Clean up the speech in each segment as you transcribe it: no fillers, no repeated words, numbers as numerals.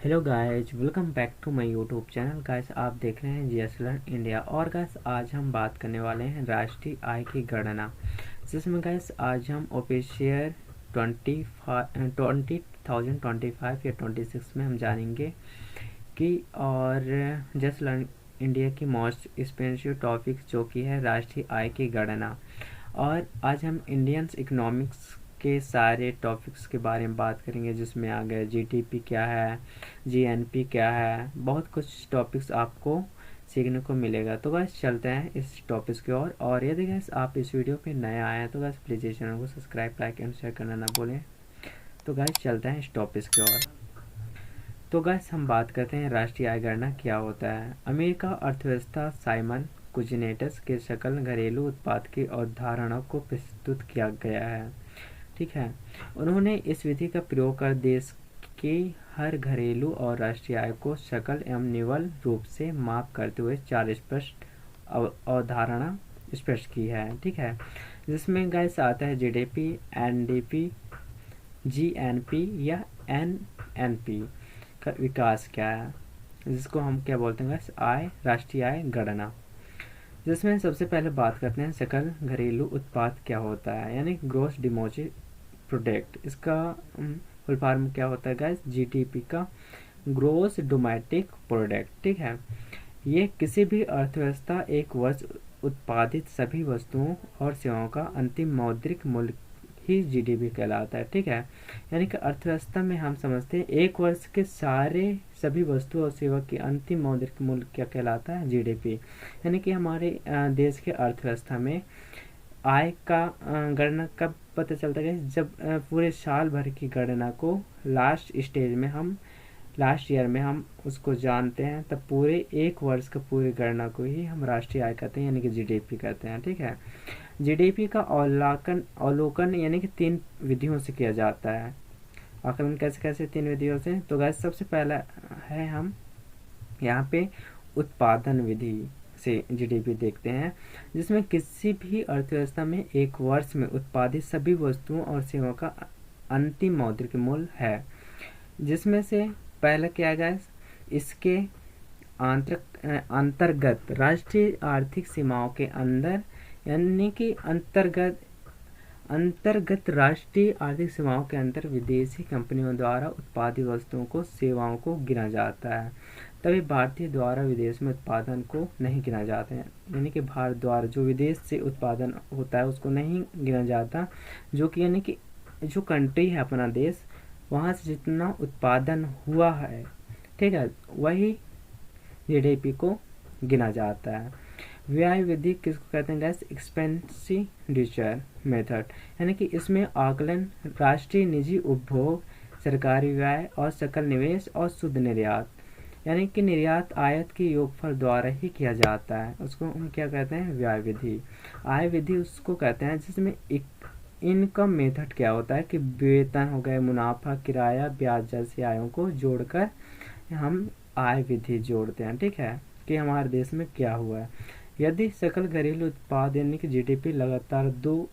Hello guys, welcome back to my YouTube channel. Guys, आप देख रहे हैं जीएस लर्न इंडिया। और गाइस, आज हम बात करने वाले हैं राष्ट्रीय आय की गणना, जिसमें गाइस आज हम ऑफिशियल 2025 या 26 में हम जानेंगे कि और जस्ट लर्न इंडिया की मोस्ट एक्सपेंसिव टॉपिक जो कि है राष्ट्रीय आय की गणना। और आज हम इंडियंस इकोनॉमिक्स के सारे टॉपिक्स के बारे में बात करेंगे, जिसमें आ गए जीडीपी क्या है, जीएनपी क्या है, बहुत कुछ टॉपिक्स आपको सीखने को मिलेगा। तो बस चलते हैं इस टॉपिक्स की ओर। और यदि गैस आप इस वीडियो पे नए आए हैं तो गैस प्लीज़ इस चैनल को सब्सक्राइब, लाइक एंड शेयर करना ना भूलें। तो गैस चलते हैं इस टॉपिक्स की ओर। तो गैस हम बात करते हैं राष्ट्रीय आय गणना क्या होता है। अमेरिका अर्थव्यवस्था साइमन कुजिनेटस के सकल घरेलू उत्पाद की अवधारणा को प्रस्तुत किया गया है। ठीक है, उन्होंने इस विधि का प्रयोग कर देश की हर घरेलू और राष्ट्रीय आय को सकल एवं निवल रूप से माप करते हुए चार स्पष्ट अवधारणा स्पष्ट की है। ठीक है, जिसमें गैस आता है जीडीपी, एनडीपी, जीएनपी या एनएनपी का विकास क्या है, जिसको हम क्या बोलते हैं गैस, आय, राष्ट्रीय आय गणना। जिसमें सबसे पहले बात करते हैं सकल घरेलू उत्पाद क्या होता है, यानी ग्रोस डोमेस्टिक प्रोडक्ट। इसका फुल फॉर्म क्या होता है गाइस, जीडीपी का ग्रोस डोमेस्टिक प्रोडक्ट। ठीक है, ये किसी भी अर्थव्यवस्था एक वर्ष उत्पादित सभी वस्तुओं और सेवाओं का अंतिम मौद्रिक मूल्य ही जीडीपी कहलाता है। ठीक है, यानी कि अर्थव्यवस्था में हम समझते हैं एक वर्ष के सारे सभी वस्तु और सेवा के अंतिम मौद्रिक मूल्य क्या कहलाता है, जीडीपी। यानी कि हमारे देश के अर्थव्यवस्था में आय का गणना कब पता चलता है, जब पूरे साल भर की गणना को लास्ट स्टेज में हम लास्ट ईयर में हम उसको जानते हैं, तब पूरे एक वर्ष का पूरी गणना को ही हम राष्ट्रीय आय कहते हैं, यानी कि जीडीपी कहते हैं। ठीक है, जीडीपी का अवलोकन यानी कि 3 विधियों से किया जाता है। आकलन कैसे कैसे 3 विधियों से, तो गैस सबसे पहला है हम यहाँ पे उत्पादन विधि से जीडीपी देखते हैं, जिसमें किसी भी अर्थव्यवस्था में एक वर्ष में उत्पादित सभी वस्तुओं और सेवाओं का अंतिम मौद्रिक मूल्य है। जिसमें से पहला क्या है गैस, इसके अंतर्गत राष्ट्रीय आर्थिक सीमाओं के अंदर, यानी कि अंतर्गत राष्ट्रीय आर्थिक सीमाओं के अंदर विदेशी कंपनियों द्वारा उत्पादित वस्तुओं को, सेवाओं को गिना जाता है। तभी भारतीय द्वारा विदेश में उत्पादन को नहीं गिना जाता है, यानी कि भारत द्वारा जो विदेश से उत्पादन होता है उसको नहीं गिना जाता, जो कि यानी कि जो कंट्री है अपना देश, वहाँ से जितना उत्पादन हुआ है, ठीक है, वही जीडीपी को गिना जाता है। व्यय विधि किसको कहते हैं गैस, एक्सपेंडिचर मेथड, यानी कि इसमें आकलन राष्ट्रीय निजी उपभोग, सरकारी व्यय और सकल निवेश और शुद्ध निर्यात, यानी कि निर्यात आयात के योगफल द्वारा ही किया जाता है, उसको हम क्या कहते हैं, व्यय विधि। आय विधि उसको कहते हैं जिसमें इनकम मेथड क्या होता है कि वेतन हो गए, मुनाफा, किराया, ब्याज जैसी आयों को जोड़कर हम आय विधि जोड़ते हैं। ठीक है, कि हमारे देश में क्या हुआ है। यदि सकल घरेलू उत्पाद यानी कि जीडीपी लगातार 2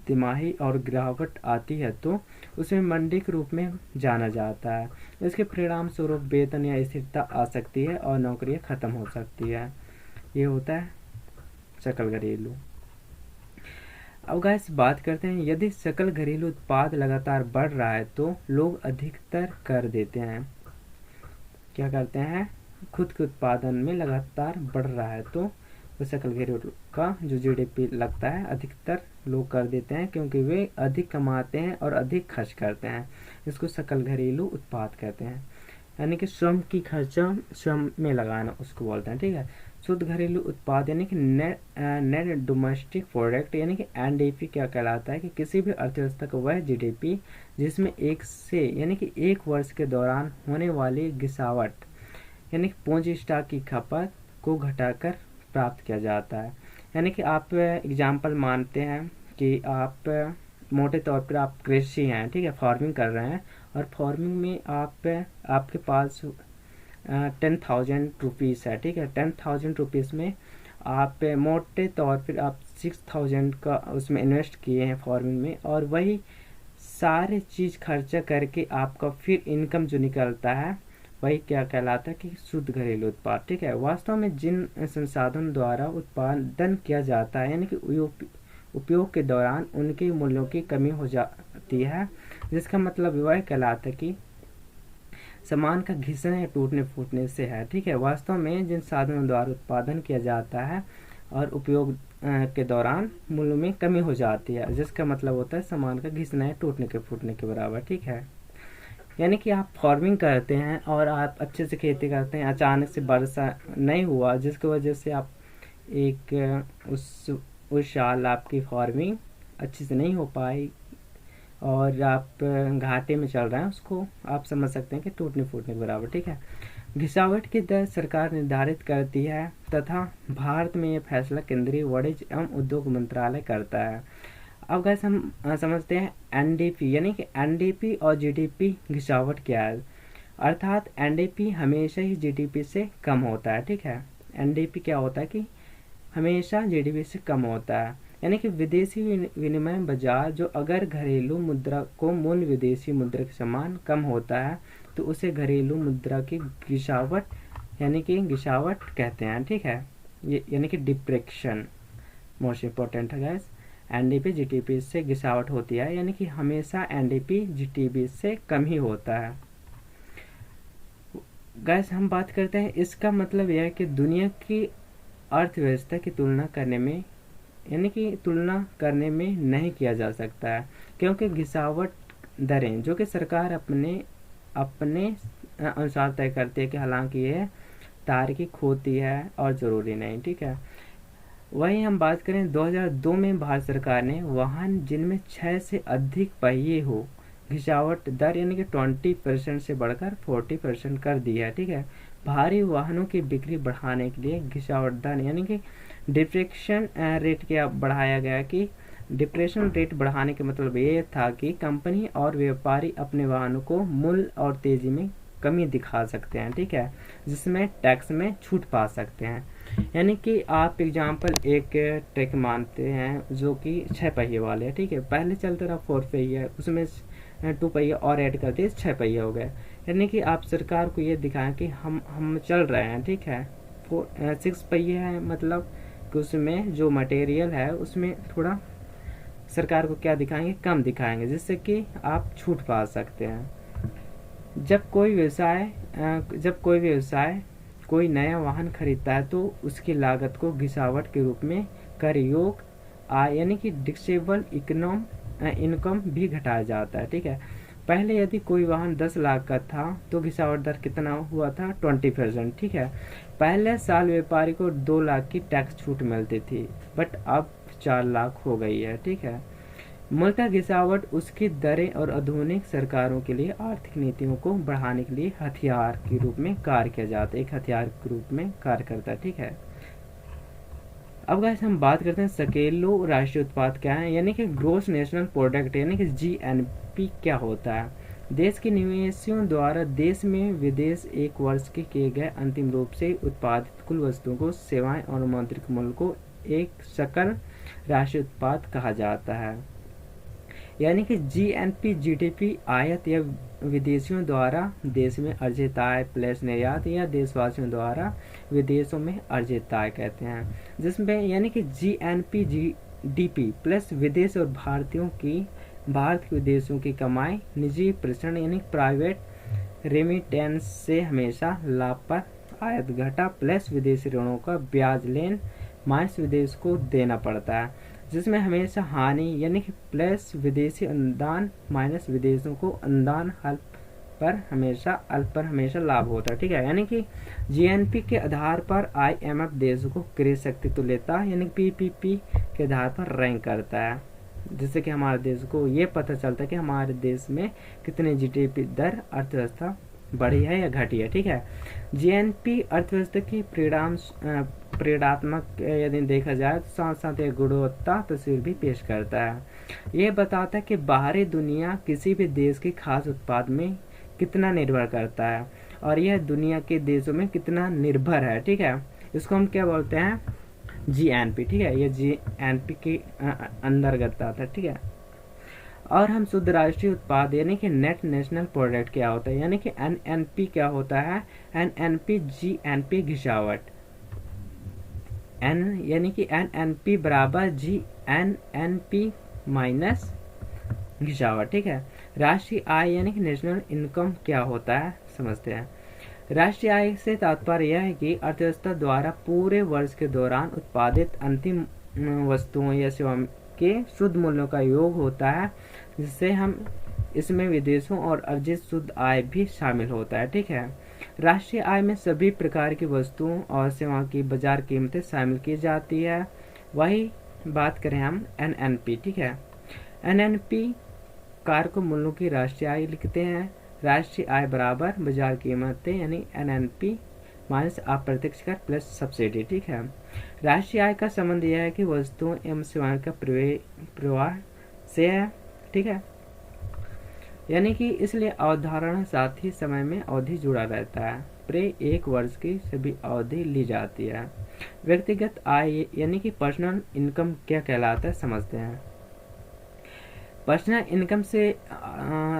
तिमाही और गिरावट आती है तो उसे मंदी के रूप में जाना जाता है। इसके परिणाम स्वरूप वेतन या स्थिरता आ सकती है और नौकरियां खत्म हो सकती है। ये होता है सकल घरेलू। अब गाइस बात करते हैं, यदि सकल घरेलू उत्पाद लगातार बढ़ रहा है तो लोग अधिकतर कर देते हैं, क्या करते हैं, खुद के उत्पादन में लगातार बढ़ रहा है तो सकल घरेलू का जो जीडीपी लगता है अधिकतर लोग कर देते हैं, क्योंकि वे अधिक कमाते हैं और अधिक खर्च करते हैं। इसको सकल घरेलू उत्पाद कहते हैं, यानी कि श्रम की खर्चा श्रम में लगाना उसको बोलते हैं। ठीक है, शुद्ध घरेलू उत्पाद यानी कि नेट डोमेस्टिक प्रोडक्ट, यानी कि एनडीपी क्या कहलाता है कि किसी भी अर्थव्यवस्था का वह जीडीपी जिसमें यानी कि एक वर्ष के दौरान होने वाली गिरावट, यानी कि पूंजी स्टॉक की खपत को घटाकर प्राप्त किया जाता है। यानी कि आप एग्जाम्पल मानते हैं कि आप मोटे तौर पर आप कृषि हैं, ठीक है, फार्मिंग कर रहे हैं, और फार्मिंग में आपके पास 10,000 रुपीज़ है। ठीक है, 10,000 रुपीज़ में आप मोटे तौर पर आप 6,000 का उसमें इन्वेस्ट किए हैं फार्मिंग में, और वही सारे चीज़ खर्चा करके आपका फिर इनकम जो निकलता है वही क्या कहलाता है कि शुद्ध घरेलू उत्पाद। ठीक है, वास्तव में जिन संसाधनों द्वारा उत्पादन किया जाता है यानी कि उपयोग के दौरान उनके मूल्यों की कमी हो जाती है, जिसका मतलब वह कहलाता है कि सामान का घिसने या टूटने फूटने से है। ठीक है, वास्तव में जिन साधनों द्वारा उत्पादन किया जाता है और उपयोग के दौरान मूल्यों में कमी हो जाती है, जिसका मतलब होता है सामान का घिसना या टूटने के फूटने के बराबर। ठीक है, यानी कि आप फार्मिंग करते हैं और आप अच्छे से खेती करते हैं, अचानक से वर्षा नहीं हुआ जिसकी वजह से आप एक उस साल आपकी फार्मिंग अच्छे से नहीं हो पाई और आप घाटे में चल रहे हैं, उसको आप समझ सकते हैं कि टूटने फूटने के बराबर। ठीक है, घिसावट की दर सरकार निर्धारित करती है तथा भारत में यह फैसला केंद्रीय वाणिज्य एवं उद्योग मंत्रालय करता है। अब गैस हम समझते हैं एनडीपी यानी कि एनडीपी और जीडीपी घिसावट क्या है। अर्थात एनडीपी हमेशा ही जीडीपी से कम होता है। ठीक है, एनडीपी क्या होता है कि हमेशा जीडीपी से कम होता है, यानी कि विदेशी विनिमय बाजार जो अगर घरेलू मुद्रा को मूल्य विदेशी मुद्रा के समान कम होता है तो उसे घरेलू मुद्रा की घिसावट यानी कि घिसावट कहते हैं। ठीक है, ये यानी कि डिप्रेशन मोस्ट इम्पोर्टेंट है गैस। एनडीपी जीडीपी से घिसावट होती है, यानी कि हमेशा एनडीपी जीडीपी से कम ही होता है। गैस हम बात करते हैं, इसका मतलब यह है कि दुनिया की अर्थव्यवस्था की तुलना करने में यानी कि तुलना करने में नहीं किया जा सकता है, क्योंकि घिसावट दरें जो कि सरकार अपने अनुसार तय करती है कि हालांकि यह तार्किक होती है और ज़रूरी नहीं। ठीक है, वही हम बात करें 2002 में भारत सरकार ने वाहन जिनमें 6 से अधिक पहिए हो घिसावट दर यानी कि 20% से बढ़कर 40% कर दी है। ठीक है, भारी वाहनों की बिक्री बढ़ाने के लिए घिसावट दर यानी कि डिप्रेशन रेट क्या बढ़ाया गया कि डिप्रेशन रेट बढ़ाने का मतलब ये था कि कंपनी और व्यापारी अपने वाहनों को मूल्य और तेजी में कमी दिखा सकते हैं। ठीक है, जिसमें टैक्स में छूट पा सकते हैं। यानी कि आप एग्जांपल एक ट्रक मानते हैं जो कि 6 पहिए वाले है। ठीक है, पहले चलते रहा 4 पहिए, उसमें 2 पहिए और ऐड कर दिए 6 पहिए हो गए। यानी कि आप सरकार को ये दिखाएं कि हम चल रहे हैं। ठीक है, 6 पहिए है, मतलब कि उसमें जो मटेरियल है उसमें थोड़ा सरकार को क्या दिखाएंगे, कम दिखाएंगे, जिससे कि आप छूट पा सकते हैं। जब कोई व्यवसाय कोई नया वाहन खरीदता है तो उसकी लागत को घिसावट के रूप में कर योग आय यानी कि डिस्टेबल इनकम भी घटाया जाता है। ठीक है, पहले यदि कोई वाहन 10 लाख का था तो घिसावट दर कितना हुआ था, 20%। ठीक है, पहले साल व्यापारी को 2 लाख की टैक्स छूट मिलती थी, बट अब 4 लाख हो गई है। ठीक है, मूलतः घिसावट उसकी दरें और आधुनिक सरकारों के लिए आर्थिक नीतियों को बढ़ाने के लिए हथियार के रूप में कार्य किया जाता है, एक हथियार के रूप में कार्य करता है। ठीक है, अब गाइस हम बात करते हैं सकेलो राष्ट्रीय उत्पाद क्या है, यानी कि ग्रोस नेशनल प्रोडक्ट यानी कि जीएनपी क्या होता है। देश के निवेशियों द्वारा देश में विदेश एक वर्ष के किए गए अंतिम रूप से उत्पादित कुल वस्तुओं को सेवाएं और मौद्रिक मूल्य को एक सकल राष्ट्रीय उत्पाद कहा जाता है। यानी कि जीएनपी जीडीपी आयात या विदेशियों द्वारा देश में अर्जित आय प्लस निर्यात या देशवासियों द्वारा विदेशों में अर्जित आय कहते हैं, जिसमें यानी कि जीएनपी जीडीपी प्लस विदेश और भारत के विदेशों की कमाई निजी प्रेषण यानी प्राइवेट रेमिटेंस से हमेशा लाभ पर आयत घटा प्लस विदेशी ऋणों का ब्याज लेन माइनस विदेश को देना पड़ता है, जिसमें हमेशा हानि यानी कि प्लस विदेशी अनुदान माइनस विदेशों को अनुदान अल्प पर हमेशा लाभ होता है। ठीक है, यानी कि जीएनपी के आधार पर आईएमएफ देशों को क्रय शक्ति तो लेता है यानी पीपीपी के आधार पर रैंक करता है, जिससे कि हमारे देश को ये पता चलता है कि हमारे देश में कितने जीडीपी दर अर्थव्यवस्था बढ़ी है या घटी है। ठीक है, जीएनपी अर्थव्यवस्था की परिणात्मक यदि देखा जाए तो साथ साथ एक गुणवत्ता तस्वीर भी पेश करता है। यह बताता है कि बाहरी दुनिया किसी भी देश के खास उत्पाद में कितना निर्भर करता है और यह दुनिया के देशों में कितना निर्भर है। ठीक है, इसको हम क्या बोलते हैं, जीएनपी। ठीक है, ये जीएनपी के अंतर्गत आता है। ठीक है, और हम शुद्ध राष्ट्रीय उत्पाद यानी कि नेट नेशनल प्रोडक्ट क्या होता है, यानी कि एनएनपी क्या होता है, एनएनपी जीएनपी घिसावट, एन यानी कि एनएनपी बराबर जीएनएनपी माइनस घिसावट। ठीक है। राष्ट्रीय आय यानी कि नेशनल इनकम क्या होता है समझते हैं। राष्ट्रीय आय से तात्पर्य यह है कि अर्थव्यवस्था द्वारा पूरे वर्ष के दौरान उत्पादित अंतिम वस्तुओं या सेवाओं के शुद्ध मूल्यों का योग होता है, जिससे हम इसमें विदेशों और अर्जित शुद्ध आय भी शामिल होता है। ठीक है। राष्ट्रीय आय में सभी प्रकार की वस्तुओं और सेवाओं की बाजार कीमतें शामिल की जाती है। वही बात करें हम एनएनपी। ठीक है। एनएनपी कारक मूल्यों की राष्ट्रीय आय लिखते हैं। राष्ट्रीय आय बराबर बाजार कीमतें यानी एनएनपी माइनस अप्रत्यक्ष कर प्लस सब्सिडी। ठीक है। राष्ट्रीय आय का संबंध यह है कि वस्तुओं एवं सेवाओं का प्रवाह से है। ठीक है। यानी कि इसलिए अवधारणा साथ ही समय में अवधि जुड़ा रहता है। प्रत्येक एक वर्ष की सभी अवधि ली जाती है। व्यक्तिगत आय यानी कि पर्सनल इनकम क्या कहलाता है समझते हैं। पर्सनल इनकम से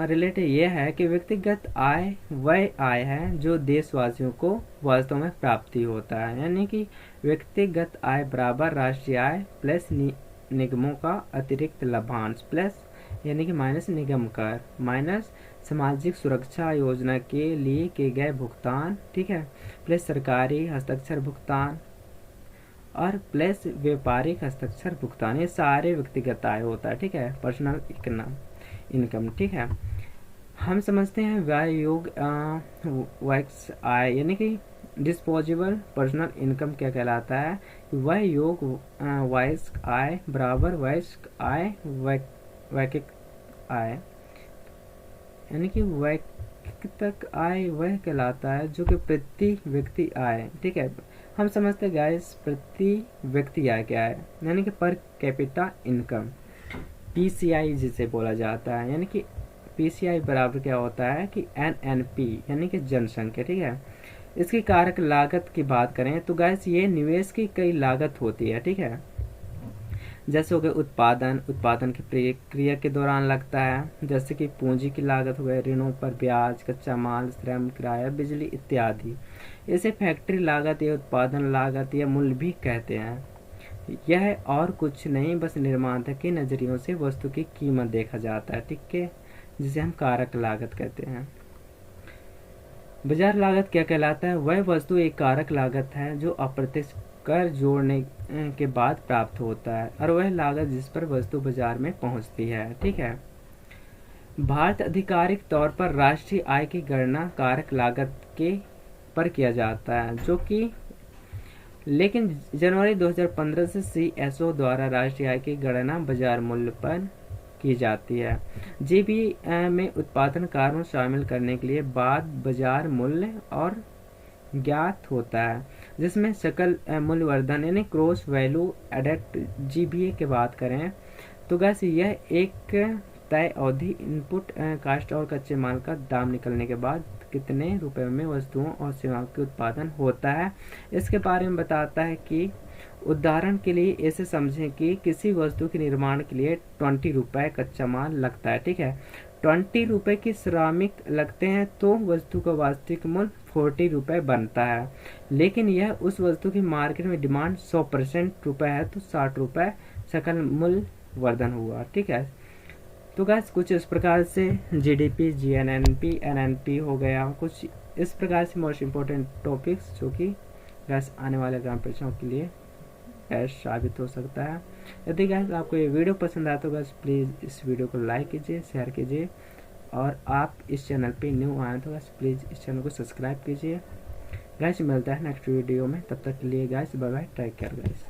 रिलेटेड यह है कि व्यक्तिगत आय वह आय है जो देशवासियों को वास्तव में प्राप्ति होता है, यानी कि व्यक्तिगत आय बराबर राष्ट्रीय आय प्लस निगमों का अतिरिक्त लाभांश प्लस यानी कि माइनस निगम कर माइनस सामाजिक सुरक्षा योजना के लिए किए गए भुगतान। ठीक है। प्लस सरकारी हस्ताक्षर भुगतान और प्लस व्यापारिक हस्ताक्षर भुगतान, ये सारे व्यक्तिगत आय होता है। ठीक है। Personal income. ठीक है। हम समझते हैं व्यय योग वैक्स आय यानी कि डिस्पोजेबल पर्सनल इनकम क्या कहलाता है। वह योग वैश्विक आय बराबर वैश्विक आय वैश्विक आय यानी कि वैश्विक आय वह कहलाता है जो कि प्रति व्यक्ति आय। ठीक है। हम समझते हैं गाइस प्रति व्यक्ति आय क्या है, यानी कि पर कैपिटा इनकम, पीसीआई जिसे बोला जाता है। यानी कि पीसीआई बराबर क्या होता है कि एनएनपी यानी कि जनसंख्या। ठीक है। इसकी कारक लागत की बात करें तो गाइस ये निवेश की कई लागत होती है। ठीक है। जैसे हो गए उत्पादन की प्रक्रिया के दौरान लगता है, जैसे कि पूंजी की लागत हो गई, ऋणों पर ब्याज, कच्चा माल, श्रम, किराया, बिजली इत्यादि। इसे फैक्ट्री लागत या उत्पादन लागत या मूल्य भी कहते हैं। यह और कुछ नहीं बस निर्माता के नजरियों से वस्तु की कीमत देखा जाता है। ठीक है। जिसे हम कारक लागत कहते हैं। बाजार लागत क्या कहलाता है। वह वस्तु एक कारक लागत है जो अप्रत्यक्ष कर जोड़ने के बाद प्राप्त होता है और वह लागत जिस पर वस्तु बाजार में पहुंचती है। ठीक है। भारत आधिकारिक तौर पर राष्ट्रीय आय की गणना कारक लागत के पर किया जाता है, जो कि लेकिन जनवरी 2015 से सीएसओ द्वारा राष्ट्रीय आय की गणना बाजार मूल्य पर की जाती है। जीबी में उत्पादन कारों शामिल करने के लिए बाद बाजार मूल्य और ज्ञात होता है, जिसमें सकल मूल्यवर्धन यानी क्रॉस वैल्यू एडेड जीबीए की बात करें तो गैस यह एक तय अवधि इनपुट कास्ट और कच्चे माल का दाम निकलने के बाद कितने रुपए में वस्तुओं और सेवाओं के उत्पादन होता है इसके बारे में बताता है। कि उदाहरण के लिए ऐसे समझें कि किसी वस्तु के निर्माण के लिए 20 रुपए कच्चा माल लगता है। ठीक है। 20 रुपए की श्रमिक लगते हैं तो वस्तु का वास्तविक मूल्य 40 रुपए बनता है, लेकिन यह उस वस्तु की मार्केट में डिमांड 100% रुपए है तो 60 रुपए सकल मूल्य वर्धन हुआ। ठीक है। तो गैस कुछ इस प्रकार से जीडीपी, जीएनएनपी, एनएनपी हो गया, कुछ इस प्रकार से मोस्ट इम्पोर्टेंट टॉपिक्स जो कि गैस आने वाले एग्जाम परीक्षाओं के लिए गैस साबित हो सकता है। यदि गैस आपको ये वीडियो पसंद आया तो गैस प्लीज़ इस वीडियो को लाइक कीजिए, शेयर कीजिए और आप इस चैनल पे न्यू आए तो गैस प्लीज़ इस चैनल को सब्सक्राइब कीजिए। गैस मिलता है नेक्स्ट वीडियो में, तब तक के लिए guys bye bye, take care gas.